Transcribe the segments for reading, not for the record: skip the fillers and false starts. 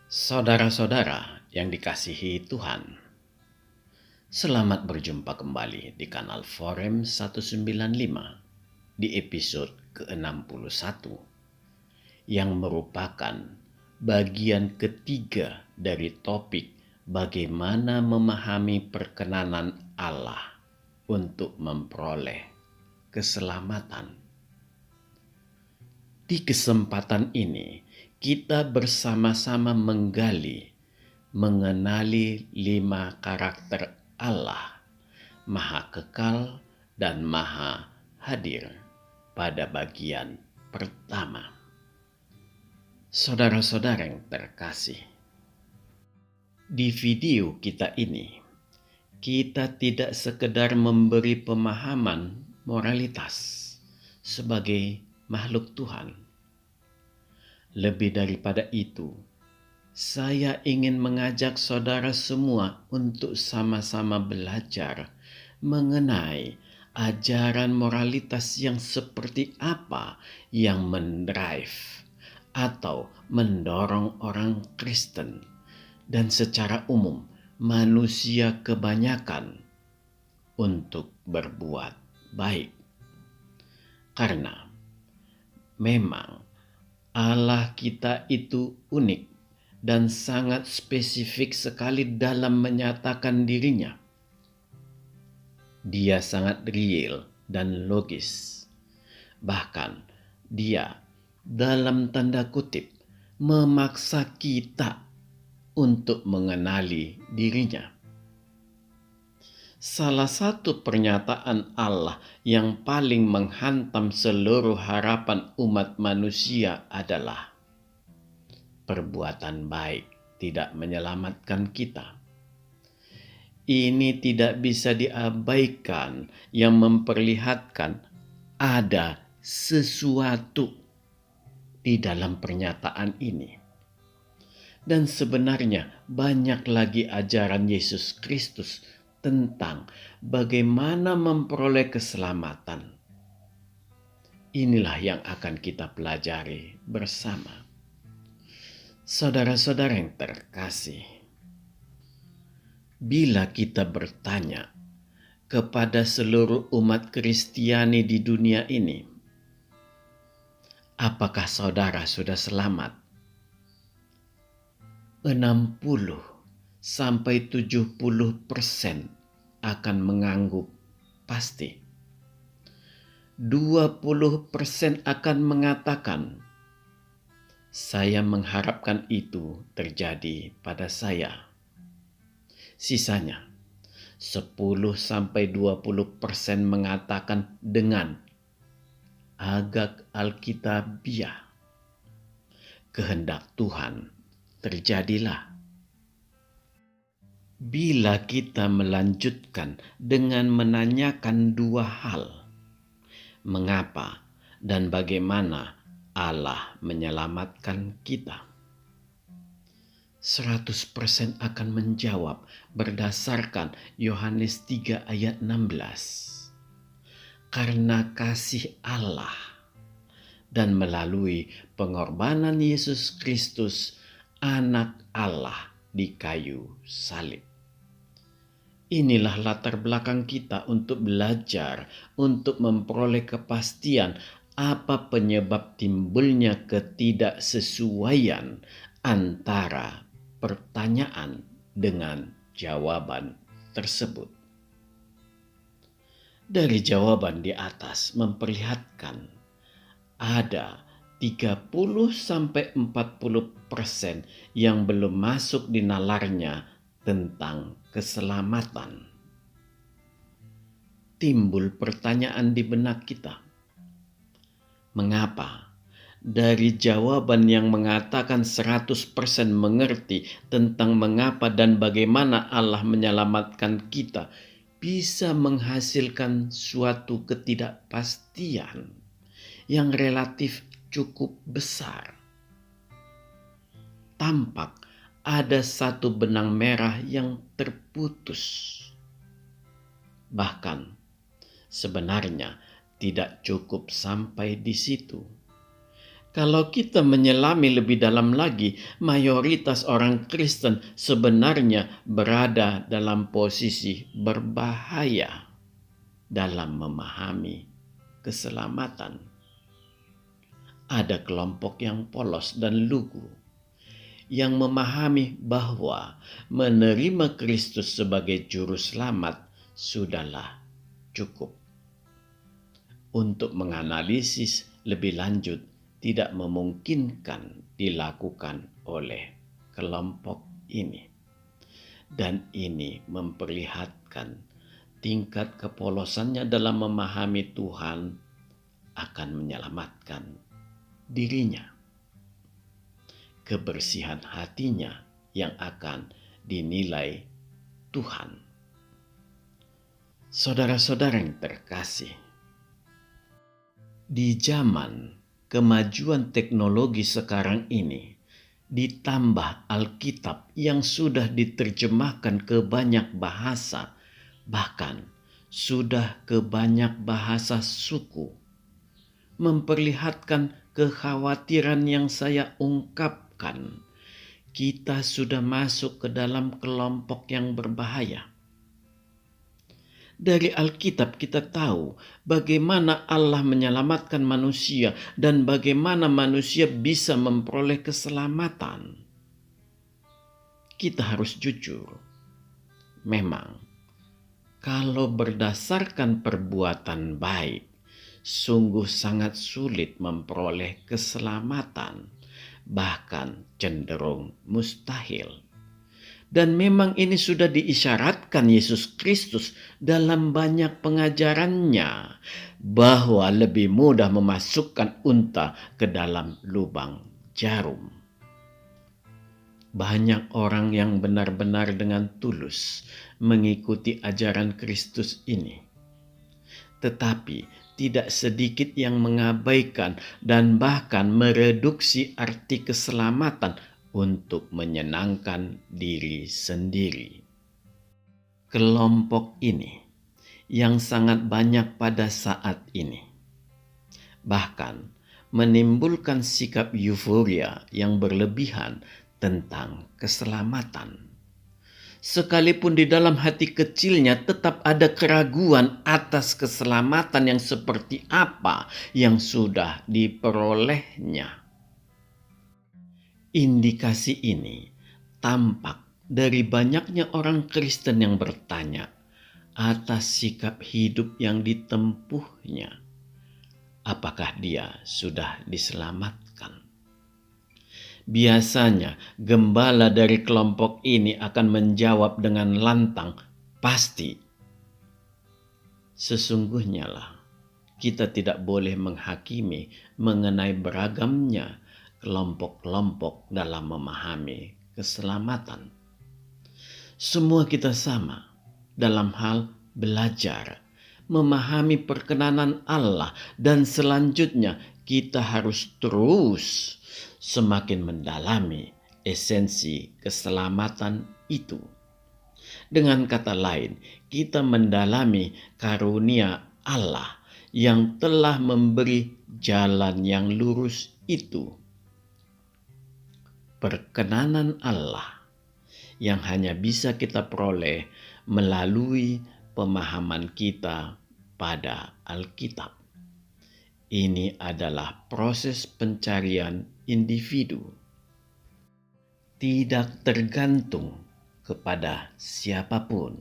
Saudara-saudara yang dikasihi Tuhan, selamat berjumpa kembali di kanal Forum 195 di episode ke-61 yang merupakan bagian ketiga dari topik bagaimana memahami perkenanan Allah untuk memperoleh keselamatan. Di kesempatan ini, kita bersama-sama mengenali 5 karakter Allah, Maha Kekal dan Maha Hadir pada bagian pertama. Saudara-saudara yang terkasih, di video kita ini, kita tidak sekedar memberi pemahaman moralitas sebagai makhluk Tuhan. Lebih daripada itu, saya ingin mengajak saudara semua untuk sama-sama belajar mengenai ajaran moralitas yang seperti apa yang mendrive atau mendorong orang Kristen dan secara umum manusia kebanyakan untuk berbuat baik. Karena memang Allah kita itu unik dan sangat spesifik sekali dalam menyatakan dirinya. Dia sangat real dan logis. Bahkan dia dalam tanda kutip memaksa kita untuk mengenali dirinya. Salah satu pernyataan Allah yang paling menghantam seluruh harapan umat manusia adalah perbuatan baik tidak menyelamatkan kita. Ini tidak bisa diabaikan yang memperlihatkan ada sesuatu di dalam pernyataan ini. Dan sebenarnya banyak lagi ajaran Yesus Kristus tentang bagaimana memperoleh keselamatan. Inilah yang akan kita pelajari bersama. Saudara-saudara yang terkasih, bila kita bertanya kepada seluruh umat Kristiani di dunia ini, apakah saudara sudah selamat? 60-70% akan mengangguk pasti. 20% akan mengatakan, saya mengharapkan itu terjadi pada saya. Sisanya, 10-20% mengatakan dengan agak alkitabiah, kehendak Tuhan terjadilah. Bila kita melanjutkan dengan menanyakan dua hal, mengapa dan bagaimana Allah menyelamatkan kita, 100% akan menjawab berdasarkan Yohanes 3 ayat 16. Karena kasih Allah dan melalui pengorbanan Yesus Kristus, Anak Allah di kayu salib. Inilah latar belakang kita untuk belajar, untuk memperoleh kepastian apa penyebab timbulnya ketidaksesuaian antara pertanyaan dengan jawaban tersebut. Dari jawaban di atas memperlihatkan ada 30-40% yang belum masuk di nalarnya tentang keselamatan. Timbul pertanyaan di benak kita. Mengapa dari jawaban yang mengatakan 100% mengerti tentang mengapa dan bagaimana Allah menyelamatkan kita bisa menghasilkan suatu ketidakpastian yang relatif cukup besar? Tampak ada satu benang merah yang terputus. Bahkan sebenarnya tidak cukup sampai di situ. Kalau kita menyelami lebih dalam lagi, mayoritas orang Kristen sebenarnya berada dalam posisi berbahaya dalam memahami keselamatan. Ada kelompok yang polos dan lugu yang memahami bahwa menerima Kristus sebagai juru selamat sudahlah cukup. Untuk menganalisis lebih lanjut tidak memungkinkan dilakukan oleh kelompok ini. Dan ini memperlihatkan tingkat kepolosannya dalam memahami Tuhan akan menyelamatkan dirinya. Kebersihan hatinya yang akan dinilai Tuhan. Saudara-saudara yang terkasih, di zaman kemajuan teknologi sekarang ini, ditambah Alkitab yang sudah diterjemahkan ke banyak bahasa, bahkan sudah ke banyak bahasa suku, memperlihatkan kekhawatiran yang saya ungkapkan. Kita sudah masuk ke dalam kelompok yang berbahaya. Dari Alkitab kita tahu bagaimana Allah menyelamatkan manusia dan bagaimana manusia bisa memperoleh keselamatan. Kita harus jujur. Memang, kalau berdasarkan perbuatan baik, sungguh sangat sulit memperoleh keselamatan, bahkan cenderung mustahil. Dan memang ini sudah diisyaratkan Yesus Kristus dalam banyak pengajarannya, bahwa lebih mudah memasukkan unta ke dalam lubang jarum. Banyak orang yang benar-benar dengan tulus mengikuti ajaran Kristus ini. Tetapi tidak sedikit yang mengabaikan dan bahkan mereduksi arti keselamatan untuk menyenangkan diri sendiri. Kelompok ini yang sangat banyak pada saat ini bahkan menimbulkan sikap euforia yang berlebihan tentang keselamatan. Sekalipun di dalam hati kecilnya tetap ada keraguan atas keselamatan yang seperti apa yang sudah diperolehnya. Indikasi ini tampak dari banyaknya orang Kristen yang bertanya atas sikap hidup yang ditempuhnya. Apakah dia sudah diselamatkan? Biasanya gembala dari kelompok ini akan menjawab dengan lantang, pasti. Sesungguhnya lah, kita tidak boleh menghakimi mengenai beragamnya kelompok-kelompok dalam memahami keselamatan. Semua kita sama dalam hal belajar, memahami perkenanan Allah, dan selanjutnya kita harus terus semakin mendalami esensi keselamatan itu. Dengan kata lain, kita mendalami karunia Allah yang telah memberi jalan yang lurus itu. Perkenanan Allah yang hanya bisa kita peroleh melalui pemahaman kita pada Alkitab. Ini adalah proses pencarian individu. Tidak tergantung kepada siapapun.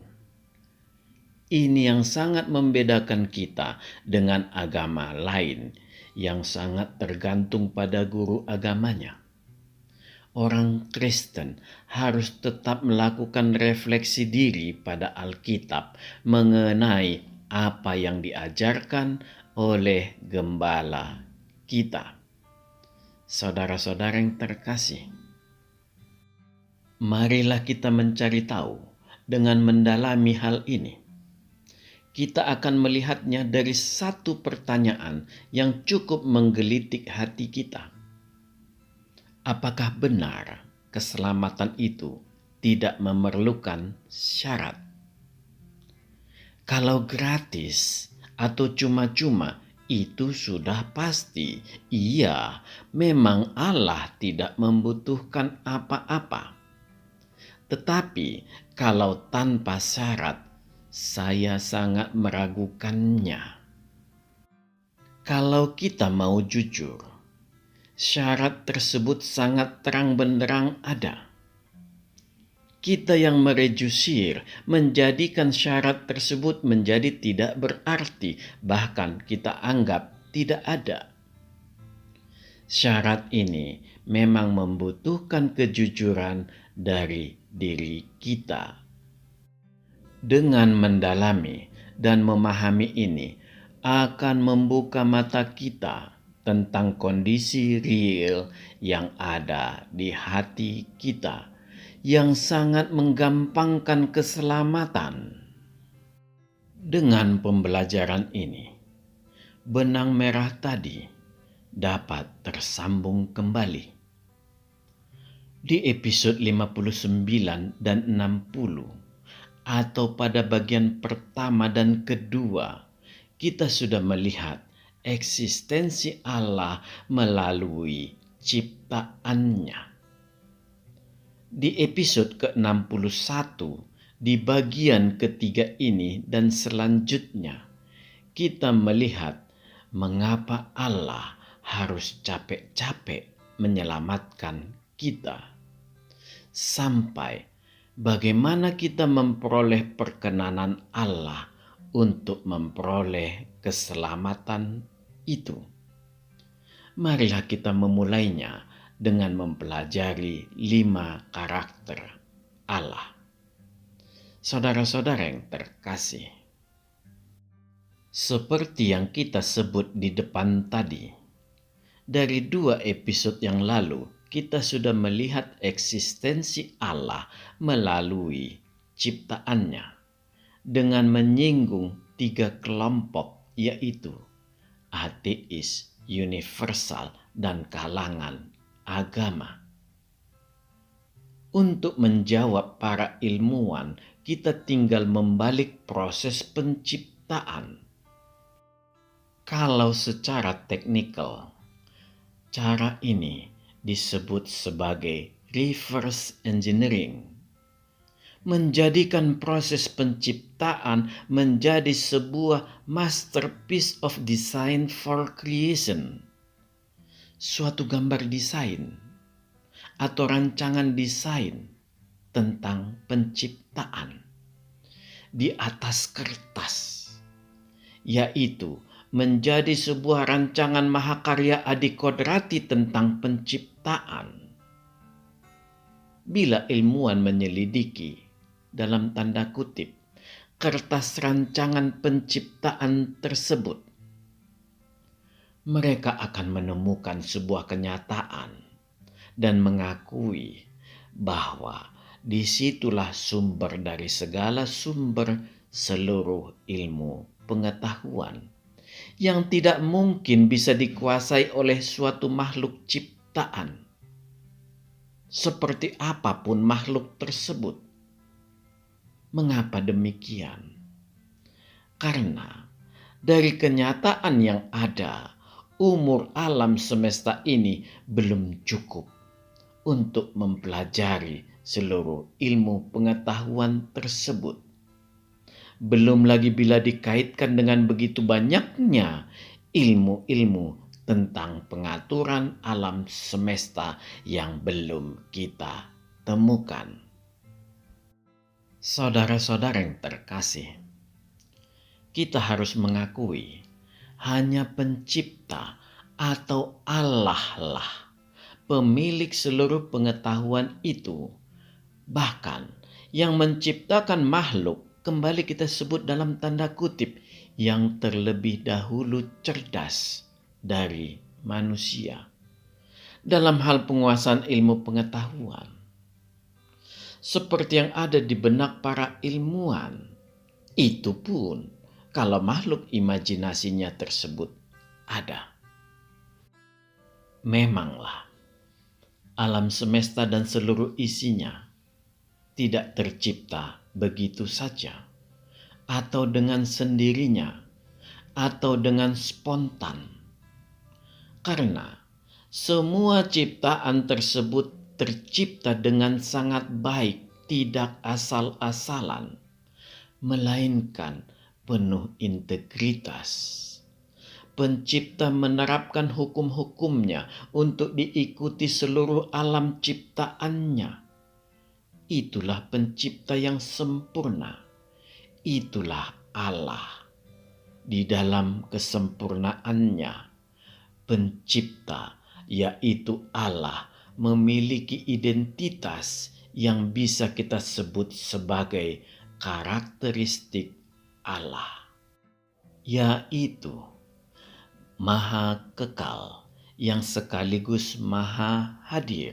Ini yang sangat membedakan kita dengan agama lain yang sangat tergantung pada guru agamanya. Orang Kristen harus tetap melakukan refleksi diri pada Alkitab mengenai apa yang diajarkan oleh gembala kita. Saudara-saudara yang terkasih, marilah kita mencari tahu dengan mendalami hal ini. Kita akan melihatnya dari satu pertanyaan yang cukup menggelitik hati kita. Apakah benar keselamatan itu tidak memerlukan syarat? Kalau gratis atau cuma-cuma, itu sudah pasti. Iya, memang Allah tidak membutuhkan apa-apa. Tetapi kalau tanpa syarat, saya sangat meragukannya. Kalau kita mau jujur, syarat tersebut sangat terang benderang ada. Kita yang merejusir menjadikan syarat tersebut menjadi tidak berarti, bahkan kita anggap tidak ada. Syarat ini memang membutuhkan kejujuran dari diri kita. Dengan mendalami dan memahami ini akan membuka mata kita tentang kondisi real yang ada di hati kita, yang sangat menggampangkan keselamatan. Dengan pembelajaran ini, benang merah tadi dapat tersambung kembali. Di episode 59 dan 60, atau pada bagian pertama dan kedua, kita sudah melihat eksistensi Allah melalui ciptaannya. Di episode ke-61, di bagian ketiga ini dan selanjutnya, kita melihat mengapa Allah harus capek-capek menyelamatkan kita. Sampai bagaimana kita memperoleh perkenanan Allah untuk memperoleh keselamatan itu. Marilah kita memulainya dengan mempelajari 5 karakter Allah. Saudara-saudara yang terkasih, seperti yang kita sebut di depan tadi, dari 2 episode yang lalu kita sudah melihat eksistensi Allah melalui ciptaannya dengan menyinggung 3 kelompok, yaitu ateis, universal, dan kalangan agama. Untuk menjawab para ilmuwan, kita tinggal membalik proses penciptaan. Kalau secara teknikal, cara ini disebut sebagai reverse engineering, menjadikan proses penciptaan menjadi sebuah masterpiece of design for creation. Suatu gambar desain atau rancangan desain tentang penciptaan di atas kertas, yaitu menjadi sebuah rancangan mahakarya adikodrati tentang penciptaan. Bila ilmuwan menyelidiki, dalam tanda kutip, kertas rancangan penciptaan tersebut, mereka akan menemukan sebuah kenyataan dan mengakui bahwa disitulah sumber dari segala sumber seluruh ilmu pengetahuan yang tidak mungkin bisa dikuasai oleh suatu makhluk ciptaan, seperti apapun makhluk tersebut. Mengapa demikian? Karena dari kenyataan yang ada, umur alam semesta ini belum cukup untuk mempelajari seluruh ilmu pengetahuan tersebut. Belum lagi bila dikaitkan dengan begitu banyaknya ilmu-ilmu tentang pengaturan alam semesta yang belum kita temukan. Saudara-saudara yang terkasih, kita harus mengakui hanya pencipta atau Allah lah pemilik seluruh pengetahuan itu. Bahkan yang menciptakan makhluk, kembali kita sebut dalam tanda kutip, yang terlebih dahulu cerdas dari manusia dalam hal penguasaan ilmu pengetahuan. Seperti yang ada di benak para ilmuwan, itu pun kalau makhluk imajinasinya tersebut ada. Memanglah alam semesta dan seluruh isinya tidak tercipta begitu saja atau dengan sendirinya, atau dengan spontan. Karena semua ciptaan tersebut tercipta dengan sangat baik, tidak asal-asalan, melainkan penuh integritas. Pencipta menerapkan hukum-hukumnya untuk diikuti seluruh alam ciptaannya. Itulah pencipta yang sempurna. Itulah Allah. Di dalam kesempurnaannya, pencipta, yaitu Allah, memiliki identitas yang bisa kita sebut sebagai karakteristik Allah, yaitu Maha Kekal yang sekaligus Maha Hadir,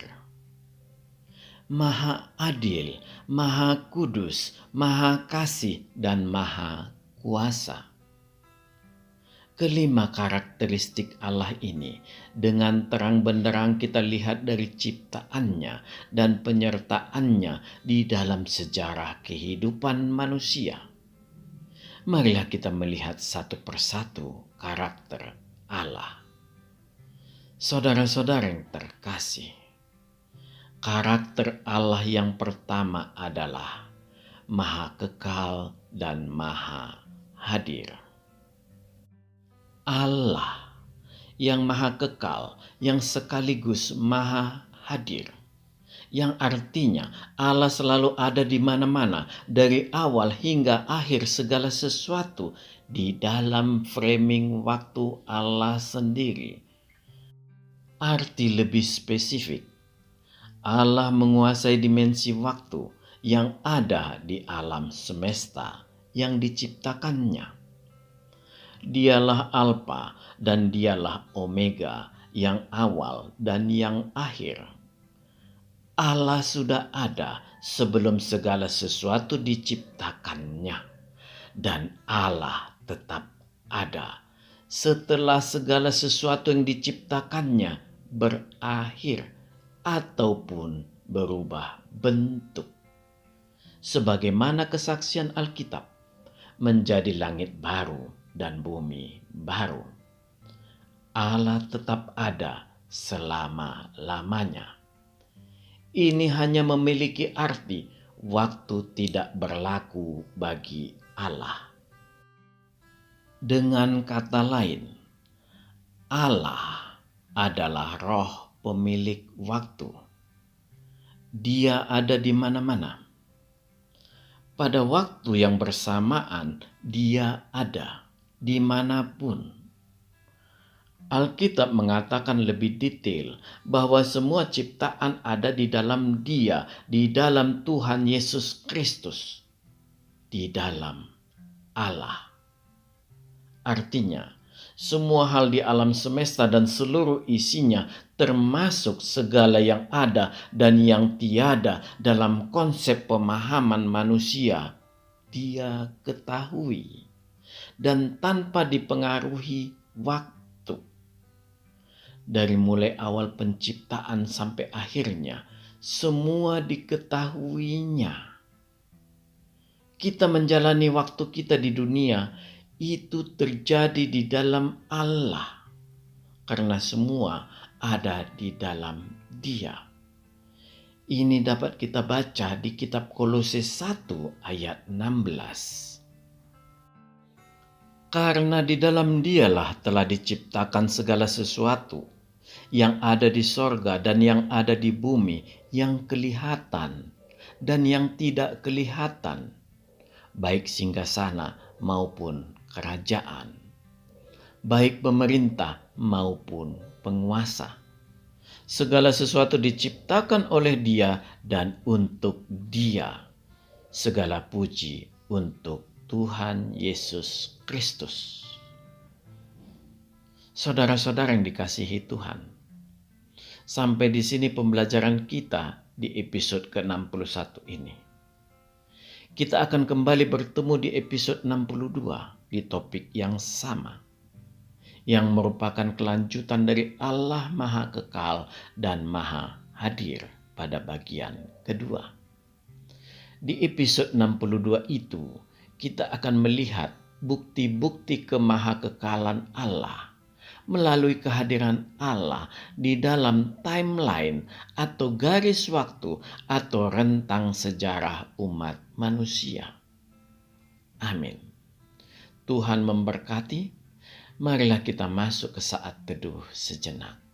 Maha Adil, Maha Kudus, Maha Kasih, dan Maha Kuasa. Kelima karakteristik Allah ini dengan terang benderang kita lihat dari ciptaannya dan penyertaannya di dalam sejarah kehidupan manusia. Marilah kita melihat satu persatu karakter Allah. Saudara-saudara yang terkasih, karakter Allah yang pertama adalah Maha Kekal dan Maha Hadir. Allah yang Maha Kekal, yang sekaligus Maha Hadir, yang artinya Allah selalu ada di mana-mana dari awal hingga akhir segala sesuatu di dalam framing waktu Allah sendiri. Arti lebih spesifik, Allah menguasai dimensi waktu yang ada di alam semesta yang diciptakannya. Dialah Alfa dan dialah Omega, yang awal dan yang akhir. Allah sudah ada sebelum segala sesuatu diciptakannya, dan Allah tetap ada setelah segala sesuatu yang diciptakannya berakhir ataupun berubah bentuk. Sebagaimana kesaksian Alkitab, menjadi langit baru dan bumi baru. Allah tetap ada selama-lamanya. Ini hanya memiliki arti waktu tidak berlaku bagi Allah. Dengan kata lain, Allah adalah Roh pemilik waktu. Dia ada di mana-mana. Pada waktu yang bersamaan, Dia ada dimanapun. Alkitab mengatakan lebih detail bahwa semua ciptaan ada di dalam Dia, di dalam Tuhan Yesus Kristus, di dalam Allah. Artinya, semua hal di alam semesta dan seluruh isinya, termasuk segala yang ada dan yang tiada dalam konsep pemahaman manusia, Dia ketahui dan tanpa dipengaruhi waktu. Dari mulai awal penciptaan sampai akhirnya, semua diketahuinya. Kita menjalani waktu kita di dunia, itu terjadi di dalam Allah, karena semua ada di dalam Dia. Ini dapat kita baca di kitab Kolose 1 ayat 16. Karena di dalam Dialah telah diciptakan segala sesuatu yang ada di sorga dan yang ada di bumi, yang kelihatan dan yang tidak kelihatan, baik singgasana maupun kerajaan, baik pemerintah maupun penguasa. Segala sesuatu diciptakan oleh Dia dan untuk Dia. Segala puji untuk Tuhan Yesus Kristus. Saudara-saudara yang dikasihi Tuhan, sampai di sini pembelajaran kita di episode ke-61 ini. Kita akan kembali bertemu di episode 62 di topik yang sama, yang merupakan kelanjutan dari Allah Maha Kekal dan Maha Hadir pada bagian kedua. Di episode 62 itu, kita akan melihat bukti-bukti kemahakekalan Allah melalui kehadiran Allah di dalam timeline atau garis waktu atau rentang sejarah umat manusia. Amin. Tuhan memberkati. Marilah kita masuk ke saat teduh sejenak.